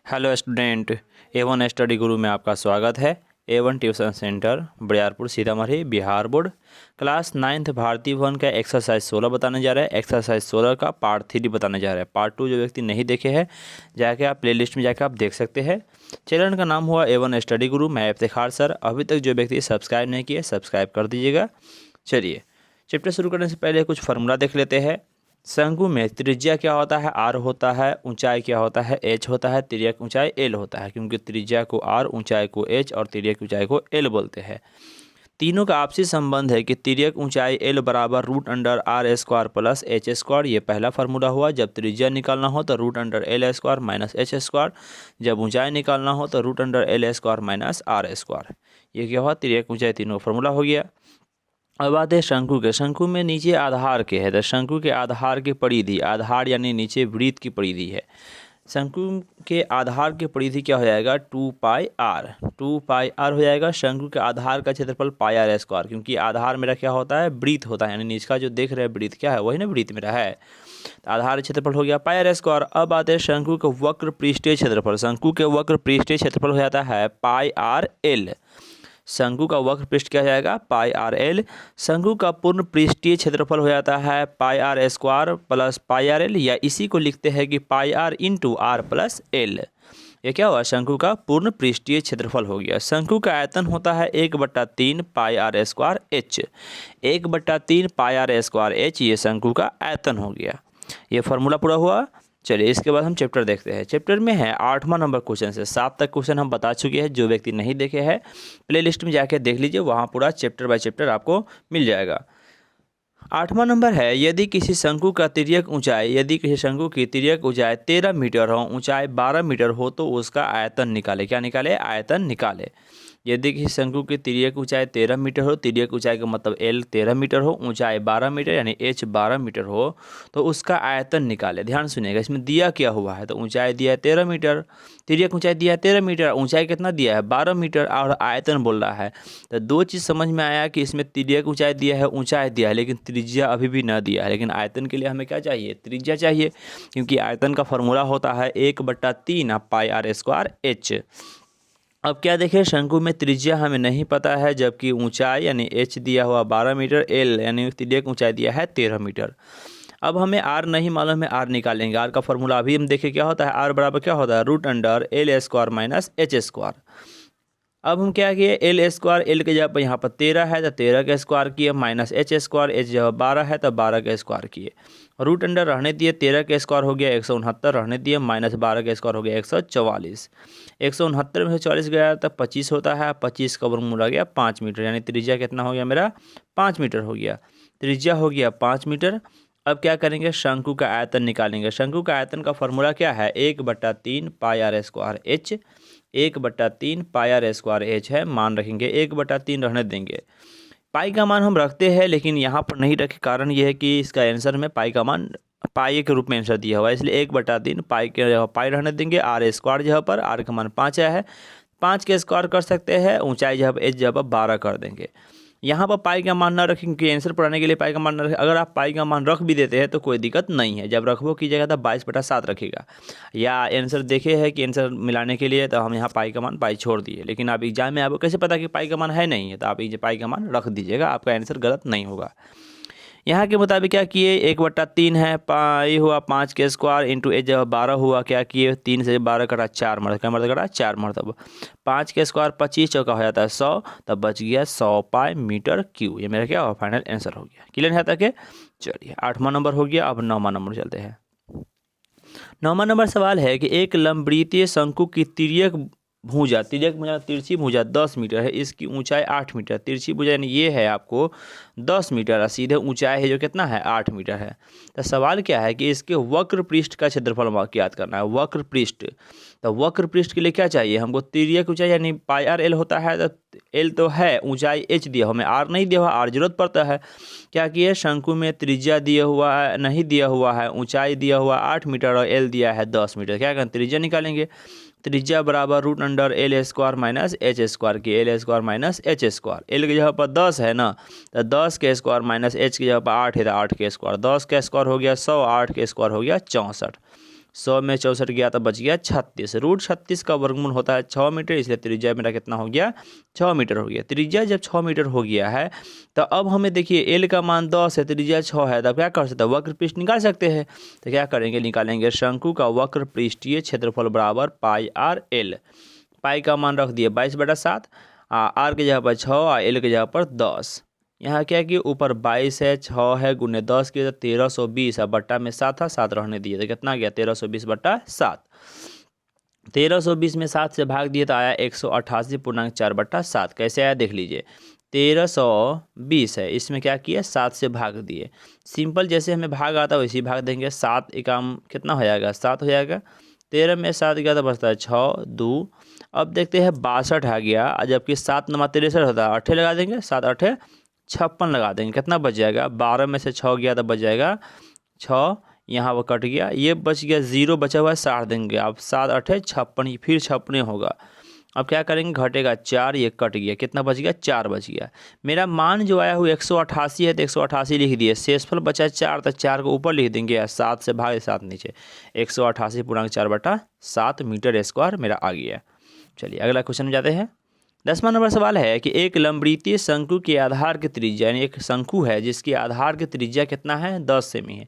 Hello student, A1 study गुरु में आपका स्वागत है। A1 tuition centre Bariyarpur Sitamarhi Bihar board class 9th भारतीय भवन का एक्सरसाइज 16 बताने जा रहा है। एक्सरसाइज 16 का पार्ट 3 बताने जा रहा है। पार्ट 2 जो व्यक्ति नहीं देखे हैं जाके आप प्लेलिस्ट में जाके आप देख सकते हैं। चैनल का नाम हुआ A1 स्टडी गुरु। मैं इफ्तिखार सर। अभी तक जो व्यक्ति सब्सक्राइब नहीं किए सब्सक्राइब कर दीजिएगा। चलिए चैप्टर शुरू करने से पहले कुछ फार्मूला देख लेते हैं। शंकु में त्रिज्या क्या होता है? आर होता है। ऊंचाई क्या होता है? एच होता है। तिर्यक ऊंचाई एल होता है, क्योंकि त्रिज्या को आर, ऊंचाई को एच और तिर्यक ऊंचाई को एल बोलते हैं। तीनों का आपसी संबंध है कि तिर्यक ऊंचाई एल बराबर root under R square plus H square. ये पहला फार्मूला हुआ। जब त्रिज्या निकालना हो तो root under L square minus H square. जब ऊंचाई निकालना हो तो root under L square minus R square. ये क्या हुआ? तिर्यक ऊंचाई तीनों फार्मूला हो गया। अब आते हैं शंकु के। शंकु में नीचे आधार के है तो शंकु के आधार की परिधि, आधार यानी नीचे वृत्त की परिधि है। शंकु के आधार की परिधि क्या हो जाएगा? 2 पाई आर। 2 पाई आर हो जाएगा। शंकु के आधार का क्षेत्रफल पाई आर स्क्वायर, क्योंकि आधार मेरा क्या होता है? वृत्त होता है, यानी नीचे जो देख रहे हैं वृत्त क्या है? वही ना वृत्त मेरा है। तो आधार क्षेत्रफल हो गया पाई आर स्क्वायर। अब आते हैं शंकु के वक्र पृष्ठीय क्षेत्रफल। शंकु के वक्र पृष्ठीय क्षेत्रफल हो जाता है पाई आर एल। शंकु का वक्र पृष्ठ क्या हो जाएगा? Pi R L. शंकु का पूर्ण पृष्ठीय क्षेत्रफल हो जाता है pi R square plus pi R L, या इसी को लिखते हैं कि pi R into R plus L. ये क्या हुआ? शंकु का पूर्ण पृष्ठीय क्षेत्रफल हो गया। शंकु का आयतन होता है 1/3 pi R square H. 1/3 pi R square H ये शंकु का आयतन हो गया। ये फार्मूला पूरा हुआ। चलिए इसके बाद हम चैप्टर देखते हैं। चैप्टर में है 8वां नंबर क्वेश्चन से 7 तक क्वेश्चन हम बता चुके हैं। जो व्यक्ति नहीं देखे हैं प्लेलिस्ट में जाके देख लीजिए, वहाँ पूरा चैप्टर बाय चैप्टर आपको मिल जाएगा। 8वां नंबर है, यदि किसी शंकु का तिर्यक ऊंचाई, यदि किसी शंकु की तिर्यक ऊंचाई 13 मीटर हो, ऊंचाई 12 मीटर हो तो उसका आयतन निकाले। क्या निकाले? आयतन निकाले। यदि किसी शंकु की तिर्यक ऊंचाई 13 मीटर हो, तिर्यक ऊंचाई का मतलब एल 13 मीटर हो, ऊंचाई 12 मीटर यानी एच 12 मीटर हो तो उसका आयतन निकाले। ध्यान सुनिएगा, इसमें दिया क्या हुआ है? तो ऊंचाई दिया है 13 मीटर, तिर्यक ऊंचाई दिया है 13 मीटर, ऊंचाई कितना दिया है? 12 मीटर और आयतन बोल रहा है। तो दो चीज़ समझ में आया कि इसमें तिर्यक ऊंचाई दिया है, ऊंचाई दिया है, लेकिन त्रिज्या अभी भी न दिया है। लेकिन आयतन के लिए हमें क्या चाहिए? त्रिज्या चाहिए, क्योंकि आयतन का फॉर्मूला होता है 1/3 पाई आर स्क्वायर एच। अब क्या देखें, शंकु में त्रिज्या हमें नहीं पता है, जबकि ऊंचाई यानी एच दिया हुआ 12 मीटर, एल यानी तिर्यक ऊंचाई दिया है 13 मीटर। अब हमें आर नहीं मालूम है, आर निकालेंगे। आर का फॉर्मूला अभी हम देखें क्या होता है। आर बराबर क्या होता है? Root under L square minus H square. अब हम क्या किए? एल स्क्वायर, एल के जगह पर यहाँ पर 13 है तो 13 का स्क्वायर किए, माइनस एच स्क्वायर, एच जगह 12 है तो 12 का स्क्वायर किए। रूट अंडर रहने दिए, 13 का स्क्वायर हो गया 169, रहने दिए, माइनस 12 का स्क्वायर हो गया 144। 169 में से 40 गया तो 25 होता है। 25 का वर्गमूल आ गया 5 मीटर, यानी त्रिज्या कितना हो गया मेरा? 5 मीटर हो गया। त्रिज्या हो गया 5 मीटर। अब क्या करेंगे? शंकु का आयतन निकालेंगे। शंकु का आयतन का फॉर्मूला क्या है? 1/3 pi R square H. 1/3 pi R square H है, मान रखेंगे 1/3 रहने देंगे। पाई का मान हम रखते हैं, लेकिन यहाँ पर नहीं रखे। कारण ये है कि इसका आंसर में पाई का मान पाई के रूप में आंसर दिया हुआ है, इसलिए 1/3 पाई के जगह पाई रहने देंगे। आर स्क्वायर जगह पर आर का मान 5 है, 5 के स्क्वायर कर सकते हैं। ऊंचाई जगह पर एच जगह पर 12 कर देंगे। यहाँ पर पाई का मान ना रखें, क्योंकि आंसर पढ़ाने के लिए पाई का मान ना रखें। अगर आप पाई का मान रख भी देते हैं तो कोई दिक्कत नहीं है। जब रखबो कीजिएगा तो 22/7 रखेगा। या आंसर देखे है कि आंसर मिलाने के लिए तो हम यहाँ पाई का मान पाई छोड़ दिए, लेकिन आप एग्जाम में आपको कैसे पता कि पाई का मान है नहीं है? तो आप पाई का मान रख दीजिएगा, आपका आंसर गलत नहीं होगा। यहाँ के मुताबिक क्या किए? 1/3 है, पाई हुआ 5 के स्क्वायर इंटू एच जब 12 हुआ, क्या किए? 3 से 12 कटा 4 मरतब, क्या मरतब कटा? 4 मरतब। 5 के स्क्वायर 25 चौका हो जाता है 100, तब बच गया 100 पाई मीटर क्यू। ये मेरा क्या हुआ? फाइनल आंसर हो गया। क्लियर है तक? चलिए 8वां नंबर हो गया। अब 9वां नंबर चलते हैं। 9वां नंबर सवाल है कि एक लंबवृत्तीय शंकु की तिर्यक भुजा, तिर्यक भुजा तिरछी भुजा 10 मीटर है, इसकी ऊंचाई 8 मीटर। तिरछी भुजा यानी ये है आपको 10 मीटर और सीधे ऊंचाई है जो कितना है? 8 मीटर है। तो सवाल क्या है कि इसके वक्र पृष्ठ का क्षेत्रफल ज्ञात करना है। वक्र पृष्ठ, तो वक्र पृष्ठ के लिए क्या चाहिए हमको? तिर्यक ऊंचाई यानी पाई आर एल होता है, तो एल तो है, ऊंचाई एच दिया, हमें आर नहीं दिया हुआ, आर जरूरत पड़ता है। क्या किए? शंकु में त्रिज्या दिया हुआ है, नहीं दिया हुआ है, ऊंचाई दिया हुआ 8 मीटर और एल दिया है 10 मीटर। क्या करें? त्रिज्या निकालेंगे। त्रिज्या बराबर root under L square minus H square की। L square minus H square, L की जगह पर 10 है ना, तो 10 के स्क्वायर माइनस एच की जगह पर 8 है तो 8 के स्क्वायर, 10 का स्क्वायर हो गया 100, 8 के स्क्वायर हो गया 64। 100 में 64 गया तो बच गया 36। रूट 36 का वर्गमूल होता है 6 मीटर, इसलिए त्रिज्या मेरा कितना हो गया, 6 मीटर हो गया। त्रिज्या जब 6 मीटर हो गया है तो अब हमें देखिए एल का मान 10 है, त्रिज्या 6 है, तब क्या कर सकते हैं, वक्र पृष्ठ निकाल सकते हैं। तो क्या करेंगे, निकालेंगे शंकु का वक्र पृष्ठीय क्षेत्रफल बराबर पाई आर एल। पाई का मान रख दिए 22/7, आर के जगह पर 6 और एल के जगह पर 10। यहाँ क्या कि ऊपर 22 है, 6 है, गुने 10 किया तो 1320 है, बट्टा में 7 था, 7 रहने दिए तो कितना गया 1320/7। 1320 में 7 से भाग दिए तो आया 188.4/7। कैसे आया देख लीजिए, 1320 है, इसमें क्या किया 7 से भाग दिए। सिंपल जैसे हमें भाग आता है वैसे ही भाग देंगे। 7 एकाम कितना हो जाएगा, 7 हो जाएगा। 13 में 7 गया तो बचता है 6 2। अब देखते हैं 62 आ गया, जबकि 7 नमा 63 होता है, 8 लगा देंगे, 7 8 56 लगा देंगे, कितना बच जाएगा, 12 में से 6 गया तो बच जाएगा 6, यहाँ वो कट गया, ये बच गया 0 बचा हुआ है, 60 देंगे। अब 7 8 56, फिर 56 होगा। अब क्या करेंगे, घटेगा 4, ये कट गया, कितना बच गया 4 बच गया। मेरा मान जो आया हुआ 188 है तो 188 लिख दिए, शेषफल बचा 4 तो 4 को ऊपर लिख देंगे, 7 से भागे 7 नीचे, 188.4/7 मीटर स्क्वायर मेरा आ गया। चलिए अगला क्वेश्चन में जाते हैं। 10वां नंबर सवाल है कि एक लंबवृत्तीय शंकु के आधार की त्रिज्या, यानी एक शंकु है जिसकी आधार की त्रिज्या कितना है 10 सेमी है,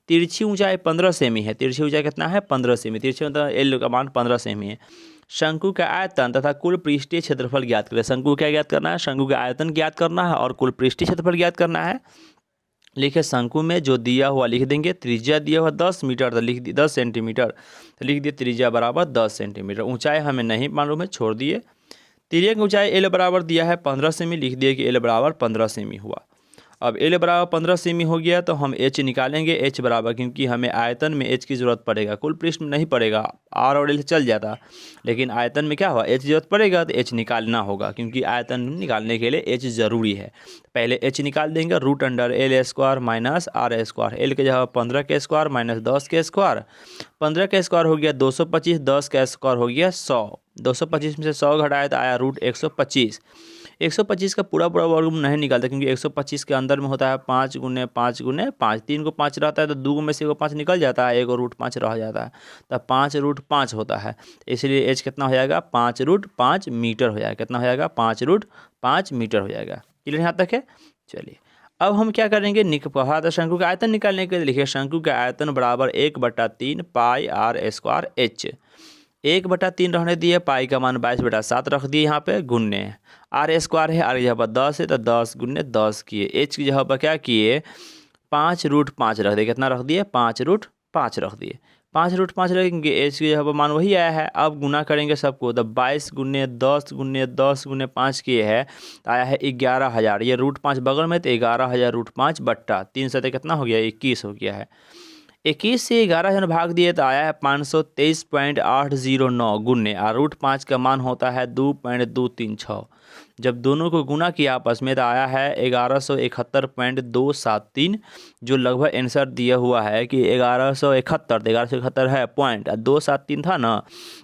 तिरछी ऊंचाई 15 सेमी है। तिरछी ऊंचाई कितना है 15 सेमी, तिरछी मतलब एल का मान 15 सेमी है। शंकु का आयतन तथा कुल पृष्ठीय क्षेत्रफल ज्ञात करें। शंकु क्या ज्ञात करना है, शंकु का आयतन ज्ञात करना है और कुल पृष्ठीय क्षेत्रफल ज्ञात करना है। लिखे शंकु में जो दिया हुआ लिख देंगे, त्रिज्या दिया हुआ 10 मीटर तो लिख दिए 10 सेंटीमीटर, तो लिख दिए त्रिज्या बराबर 10 सेंटीमीटर। ऊंचाई हमें नहीं मालूम है, छोड़ दिए। तिर्यक ऊंचाई एल बराबर दिया है 15 सेमी, लिख दिए कि एल बराबर 15 सेमी हुआ। अब एल बराबर 15 सेमी हो गया तो हम एच निकालेंगे। एच बराबर, क्योंकि हमें आयतन में एच की ज़रूरत पड़ेगा, कुल पृष्ठ में नहीं पड़ेगा, आर और एल चल जाता, लेकिन आयतन में क्या हुआ एच जरूरत पड़ेगा तो एच निकालना होगा, क्योंकि आयतन निकालने के लिए एच ज़रूरी है। पहले एच निकाल देंगे, √(एल² माइनस आर²। एल के जगह 15 के स्क्वायर माइनस 10 के स्क्वायर, 15 का स्क्वायर हो गया 225, 10 का स्क्वायर हो गया 100। 225 में से 100 घटाया तो आया √125। 125 का पूरा वर्गमूल नहीं निकालता, क्योंकि 125 के अंदर में होता है 5 गुने 5 गुने 5, 3 को 5 रहता है तो 2 में से 5 निकल जाता है, 1 √5 रह जाता है, तब 5√5 होता है। इसलिए एच कितना हो जाएगा 5√5 मीटर हो जाएगा। कितना हो जाएगा 5√5 मीटर हो जाएगा। क्लियर यहाँ तक है। चलिए अब हम क्या करेंगे, शंकु का आयतन निकालने के लिए लिखिए शंकु का आयतन बराबर 1/3 पाई r² एच। 1/3 रहने दिए, पाई का मान 22/7 रख दिए, यहाँ पे गुन्ने r² है, आर की जगह पर 10 है तो 10 गुने 10 किए, एच की जगह पर क्या किए 5√5 रख दिए। कितना रख दिए 5√5 रख दिए। 5√5 रखेंगे, एच की जगह पर मान वही आया है। अब गुना करेंगे सबको, तो 22 गुने 10 गुने 10 गुने 5 किए है तो आया है 11,000। ये √5 बगल में तो 11,000 √5 बट्टा 3 से कितना हो गया 21 हो गया है। 21 से 11,000 भाग दिए तो आया है 523.809 गुने, और √5 का मान होता है 2.236। जब दोनों को गुना किया आपस में तो आया है 1171.273, जो लगभग आंसर दिया हुआ है कि 1171 है पॉइंट, 273 था ना,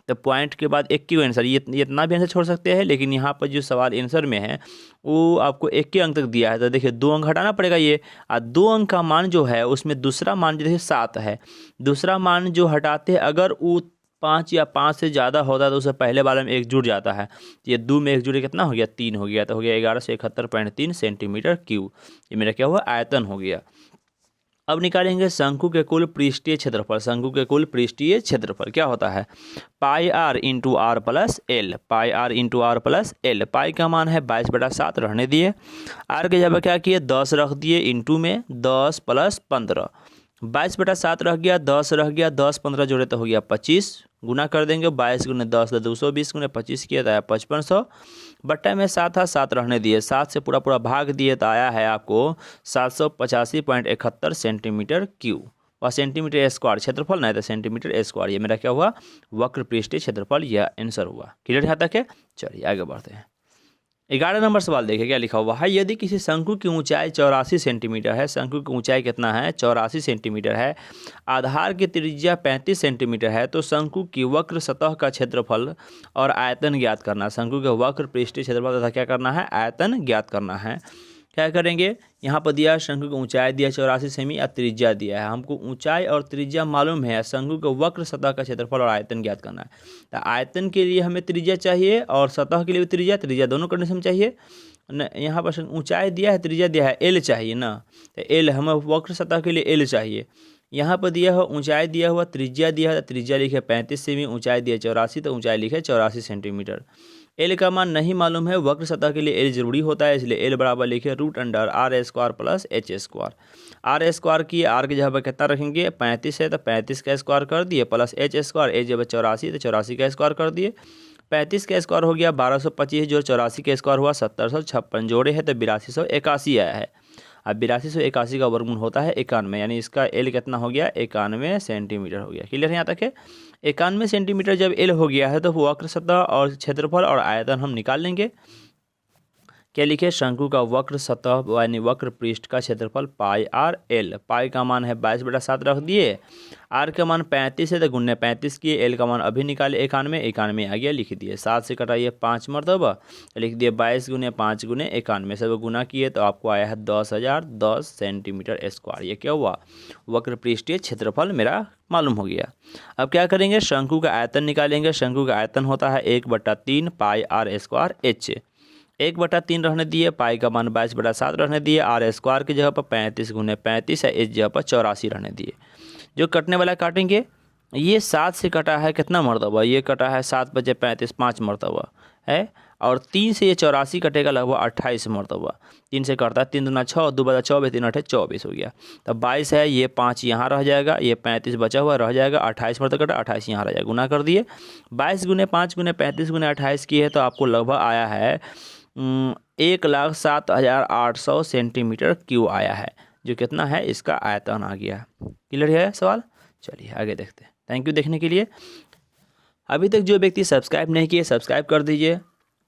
तो पॉइंट के बाद एक ही आंसर, ये इतना भी आंसर छोड़ सकते हैं, लेकिन यहाँ पर जो सवाल आंसर में है वो आपको 1 अंक तक दिया है, तो देखिए 2 अंक हटाना पड़ेगा ये, और 2 अंक का मान जो है उसमें दूसरा मान जो देखिए 7 है, दूसरा मान जो हटाते हैं अगर वो 5 या 5 से ज़्यादा होता है तो उससे पहले वाले में 1 जुड़ जाता है। ये 2 में 1 जुड़े कितना हो गया 3 हो गया, तो हो गया 1171.3 सेंटीमीटर क्यूब। ये मेरा क्या हुआ आयतन हो गया। अब निकालेंगे शंकु के कुल पृष्ठीय क्षेत्रफल। शंकु के कुल पृष्ठीय क्षेत्रफल क्या होता है pi r into R plus L. Pi r into R plus L. Pi का मान है 22/7 रहने दिए, आर के जगह क्या किए 10 रख दिए, इंटू में 10 प्लस 15, 22/7 रह गया, 10 रह गया, 10 15 जोड़े तो हो गया 25, गुना कर देंगे 22 गुने 10 220 गुने 25 किया तो आया 5500, बट्टा में 7 था 7 रहने दिए, 7 से पूरा भाग दिए तो आया है आपको 785.71 सेंटीमीटर क्यूब, वह सेंटीमीटर स्क्वायर क्षेत्रफल नहीं था सेंटीमीटर स्क्वायर। ये मेरा क्या हुआ वक्र पृष्ठीय क्षेत्रफल, यह आंसर हुआ। क्लियर यहाँ तक है। चलिए आगे बढ़ते हैं। 11 नंबर सवाल देखिए क्या लिखा हुआ है। यदि किसी शंकु की ऊंचाई 84 सेंटीमीटर है, शंकु की ऊंचाई कितना है 84 सेंटीमीटर है, आधार की त्रिज्या 35 सेंटीमीटर है, तो शंकु की वक्र सतह का क्षेत्रफल और आयतन ज्ञात करना। शंकु के वक्र पृष्ठीय क्षेत्रफल तथा क्या करना है आयतन ज्ञात करना है। क्या करेंगे, यहाँ पर दिया शंकु की ऊंचाई दिया 84 सेमी और त्रिज्या दिया है। हमको ऊंचाई और त्रिज्या मालूम है, शंकु के वक्र सतह का क्षेत्रफल और आयतन ज्ञात करना है। तो आयतन के लिए हमें त्रिज्या चाहिए और सतह के लिए भी त्रिज्या दोनों कंडीशन चाहिए न। यहाँ पर ऊंचाई दिया है, त्रिज्या दिया है, एल चाहिए ना, तो एल हमें वक्र सतह के लिए एल चाहिए। यहाँ पर दिया हुआ ऊंचाई दिया हुआ, त्रिज्या दिया है, त्रिज्या लिखे 35 सेमी, ऊंचाई दिया 84, तो ऊंचाई लिखे 84 सेंटीमीटर। एल का मान नहीं मालूम है, वक्र सतह के लिए एल जरूरी होता है, इसलिए एल बराबर लिखे √r² plus h²। R square की आर की जगह पर कितना रखेंगे, 35 है तो 35 का स्क्वायर कर दिए, प्लस h², एच जब 84 तो 84 का स्क्वायर कर दिए। 35 का स्क्वायर हो गया 1225, जो 84 का स्क्वायर हुआ 1756, जोड़े है तो 8281 आया है। अब 8281 का वर्गमूल होता है 91, यानी इसका एल कितना हो गया, 91 सेंटीमीटर हो गया। क्लियर है यहाँ तक है। 91 सेंटीमीटर जब एल हो गया है तो वक्र सतह और क्षेत्रफल और आयतन हम निकाल लेंगे। क्या लिखे, शंकु का वक्र सतह यानी वक्र पृष्ठ का क्षेत्रफल पाई आर एल। पाई का मान है 22/7 रख दिए, आर का मान 35 है तो गुने 35 किए, एल का मान अभी निकाले 91 आ गया, लिख दिए। 7 से कटाइए 5 मरतबा, लिख दिए 22 गुने 5 गुने 91, सब गुना किए तो आपको आया है 10,010 सेंटीमीटर स्क्वायर। ये क्या हुआ, वक्र पृष्ठीय क्षेत्रफल मेरा मालूम हो गया। अब क्या करेंगे, शंकु का आयतन निकालेंगे। शंकु का आयतन होता है 1/3 पाई आर स्क्वायर एच। 1/3 रहने दिए, पाई का मान 22/7 रहने दिए, आर स्क्वायर की जगह पर 35 गुने 35 है, इस जगह पर 84 रहने दिए। जो कटने वाला काटेंगे, ये 7 से कटा है कितना मरतबा, ये कटा है 7 बचे 35 5 मरतबा है, और 3 से ये 84 कटेगा लगभग 28 मरतबा। 3 से कटता है 3 दूना 6, 2 बचा 24, 3 8 24 हो गया। तब 22 है, ये 5 यहाँ रह जाएगा, ये 35 बचा हुआ रह जाएगा, 28 मरतबा कटा 28 यहाँ रह जाएगा, गुना कर दिए। 22 गुने 5 गुने 35 गुने 28 की है तो आपको लगभग आया है 1,07,800 सेंटीमीटर क्यूब आया है, जो कितना है इसका आयतन आ गया। क्लियर है सवाल। चलिए आगे देखते हैं। थैंक यू देखने के लिए। अभी तक जो व्यक्ति सब्सक्राइब नहीं किए सब्सक्राइब कर दीजिए,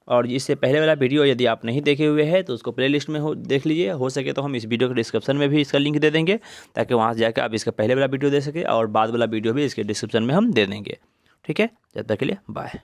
और इससे पहले वाला वीडियो यदि आप नहीं देखे हुए हैं तो उसको प्लेलिस्ट में देख लीजिए। हो सके तो हम इस वीडियो के डिस्क्रिप्शन में भी इसका लिंक दे देंगे, ताकि वहाँ से जाकर आप इसका पहले वाला वीडियो दे सके और बाद वाला वीडियो भी इसके डिस्क्रिप्शन में हम दे देंगे। ठीक है, जब तक के लिए बाय।